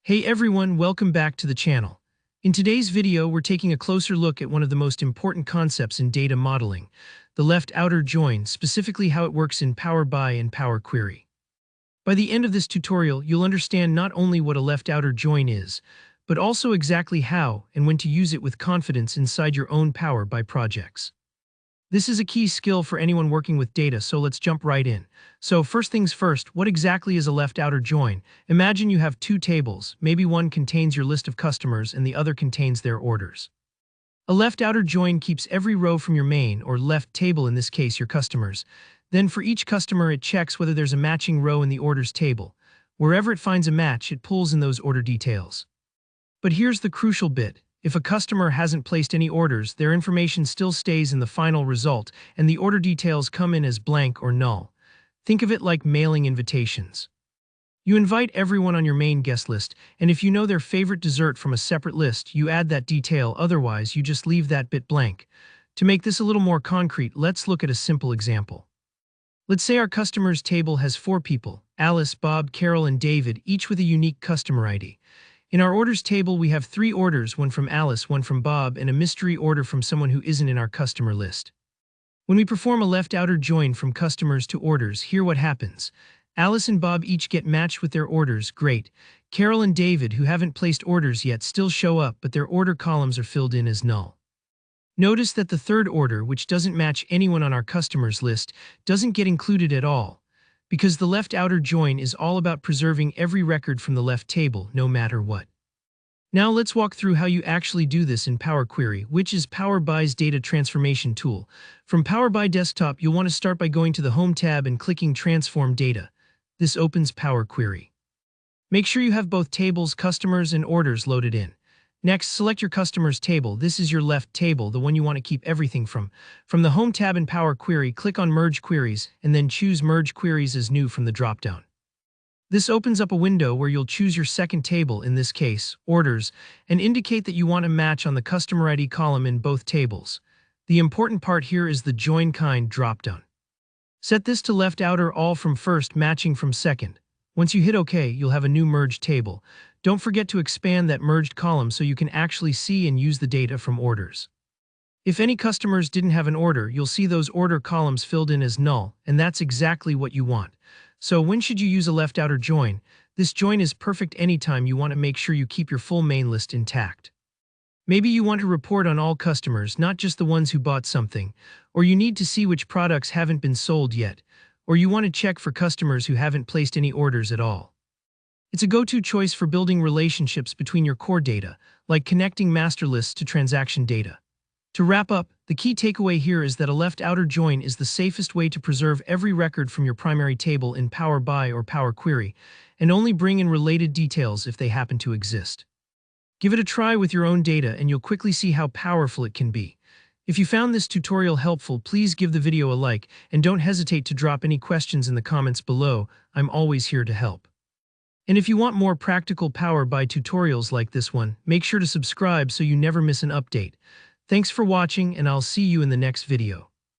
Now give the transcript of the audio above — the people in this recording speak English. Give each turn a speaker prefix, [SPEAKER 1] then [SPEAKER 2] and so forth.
[SPEAKER 1] Hey everyone, welcome back to the channel. In today's video, we're taking a closer look at one of the most important concepts in data modeling, the left outer join, specifically how it works in Power BI and Power Query. By the end of this tutorial, you'll understand not only what a left outer join is, but also exactly how and when to use it with confidence inside your own Power BI projects. This is a key skill for anyone working with data, so let's jump right in. So first things first, what exactly is a left outer join? Imagine you have two tables. Maybe one contains your list of customers and the other contains their orders. A left outer join keeps every row from your main or left table, in this case your customers. Then for each customer it checks whether there's a matching row in the orders table. Wherever it finds a match, it pulls in those order details. But here's the crucial bit. If a customer hasn't placed any orders, their information still stays in the final result, and the order details come in as blank or null. Think of it like mailing invitations. You invite everyone on your main guest list, and if you know their favorite dessert from a separate list, you add that detail, otherwise you just leave that bit blank. To make this a little more concrete, let's look at a simple example. Let's say our customers table has 4 people, Alice, Bob, Carol, and David, each with a unique customer ID. In our orders table, we have 3 orders, one from Alice, one from Bob, and a mystery order from someone who isn't in our customer list. When we perform a left outer join from customers to orders, hear what happens. Alice and Bob each get matched with their orders, great. Carol and David, who haven't placed orders yet, still show up, but their order columns are filled in as null. Notice that the third order, which doesn't match anyone on our customers list, doesn't get included at all, because the left outer join is all about preserving every record from the left table, no matter what. Now let's walk through how you actually do this in Power Query, which is Power BI's data transformation tool. From Power BI Desktop, you'll want to start by going to the Home tab and clicking Transform Data. This opens Power Query. Make sure you have both tables, customers, and orders loaded in. Next, select your customers table. This is your left table, the one you want to keep everything from. From the Home tab in Power Query, click on Merge Queries, and then choose Merge Queries as New from the dropdown. This opens up a window where you'll choose your second table, in this case, Orders, and indicate that you want a match on the Customer ID column in both tables. The important part here is the Join Kind dropdown. Set this to left outer all from first, matching from second. Once you hit OK, you'll have a new merged table. Don't forget to expand that merged column so you can actually see and use the data from orders. If any customers didn't have an order, you'll see those order columns filled in as null, and that's exactly what you want. So when should you use a left outer join? This join is perfect anytime you want to make sure you keep your full main list intact. Maybe you want to report on all customers, not just the ones who bought something, or you need to see which products haven't been sold yet, or you want to check for customers who haven't placed any orders at all. It's a go-to choice for building relationships between your core data, like connecting master lists to transaction data. To wrap up, the key takeaway here is that a left outer join is the safest way to preserve every record from your primary table in Power BI or Power Query, and only bring in related details if they happen to exist. Give it a try with your own data and you'll quickly see how powerful it can be. If you found this tutorial helpful, please give the video a like, and don't hesitate to drop any questions in the comments below. I'm always here to help. And if you want more practical Power BI tutorials like this one, make sure to subscribe so you never miss an update. Thanks for watching, and I'll see you in the next video.